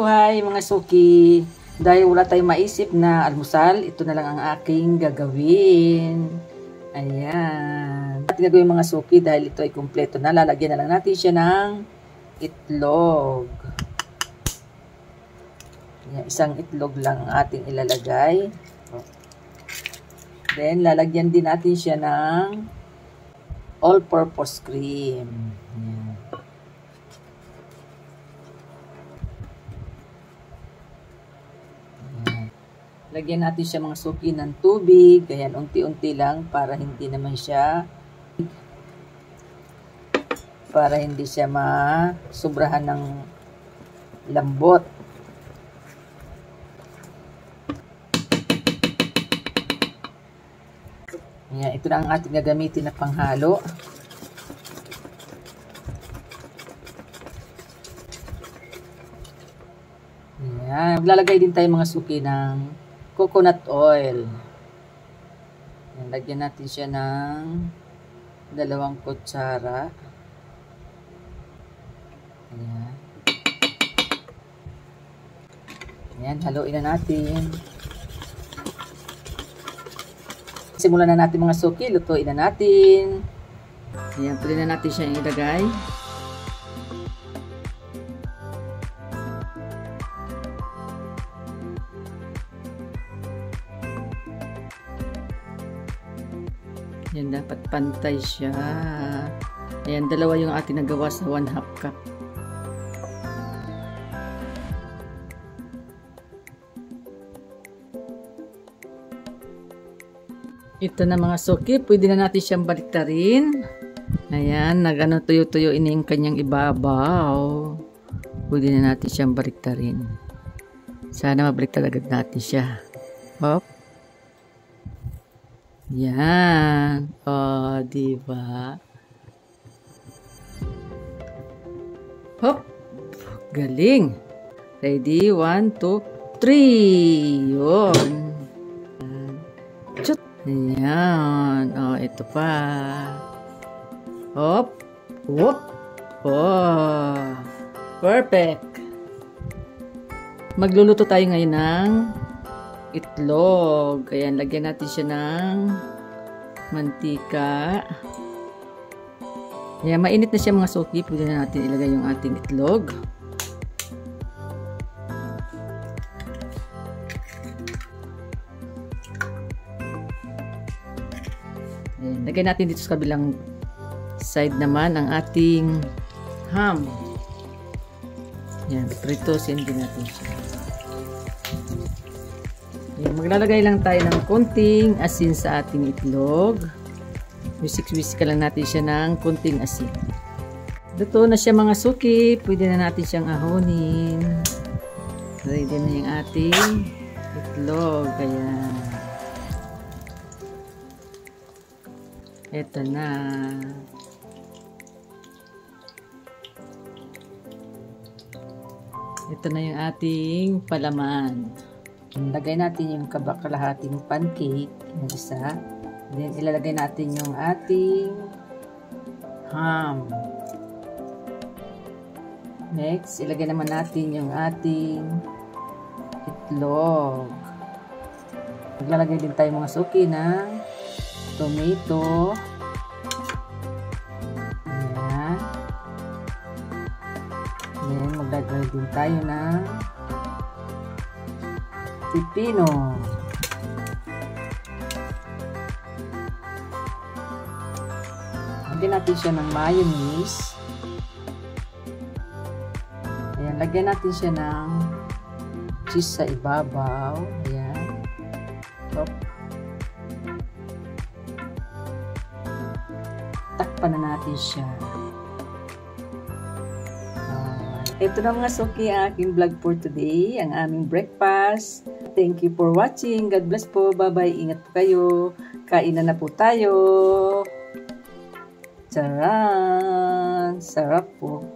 buhay mga suki. Dahil wala tayong maisip na almusal, ito na lang ang aking gagawin. Ayan. At gagawin mga suki dahil ito ay kumpleto na. Lalagyan na lang natin siya ng itlog. Ayan, isang itlog lang ang ating ilalagay. Then, lalagyan din natin siya ng all-purpose cream. Ayan. Lagyan natin siya mga suki ng tubig. Ayan, unti-unti lang para hindi naman siya masubrahan ng lambot. Ayan, ito na ang ating gagamitin na panghalo. Ayan, maglalagay din tayo mga suki ng coconut oil. Ayan, lagyan natin siya ng 2 kutsara. Ayan. Ayan, haluin na natin. Simulan na natin mga suki, lutuin na natin. Ayan, pwede na natin siya ilagay. Ayan, dapat pantay siya. Ayan, 2 yung ating nagawa sa 1/2 cup. Ito na mga suki, pwede na natin siyang baliktarin. Ayan, nagano tuyo-tuyo ini yung kanyang ibabaw. Pwede na natin siyang baliktarin. Sana mabaliktad agad natin siya. Hop. Yan. Oh, diba? Hop. Galing. Ready? 1, 2, 3. Yun. Chut. Ayan. Oh, ito pa. Hop. Whoop. Oh. Perfect. Magluluto tayo ngayon ng itlog. Ayan, lagyan natin siya ng mantika. Ayan, mainit na siya mga suki. Pwede na natin ilagay yung ating itlog. Ayan, lagyan natin dito sa kabilang side naman ang ating ham. Ayan, pritosin din natin siya. Ayan, maglalagay lang tayo ng konting asin sa ating itlog. Wisik-wisik lang natin siya ng konting asin. Luto na siya mga suki. Pwede na natin siyang ahonin. Ready na yung ating itlog. Ayan. Ito na. Ito na yung ating palaman. Lagay natin yung kalahating pancake, yung isa. Then, ilalagay natin yung ating ham. Next, ilagay naman natin yung ating itlog. Maglalagay din tayo mga suki ng tomato. Ayan. Then, maglalagay din tayo ng pipino. Lagyan natin siya ng mayonnaise. Ayan, lagyan natin siya ng cheese sa ibabaw. Ayan. Hop. Takpan na natin siya. Ito na mga suki ang aking vlog for today, ang aming breakfast. Thank you for watching. God bless po. Bye-bye. Ingat po kayo. Kainan na po tayo. Charan! Sarap po.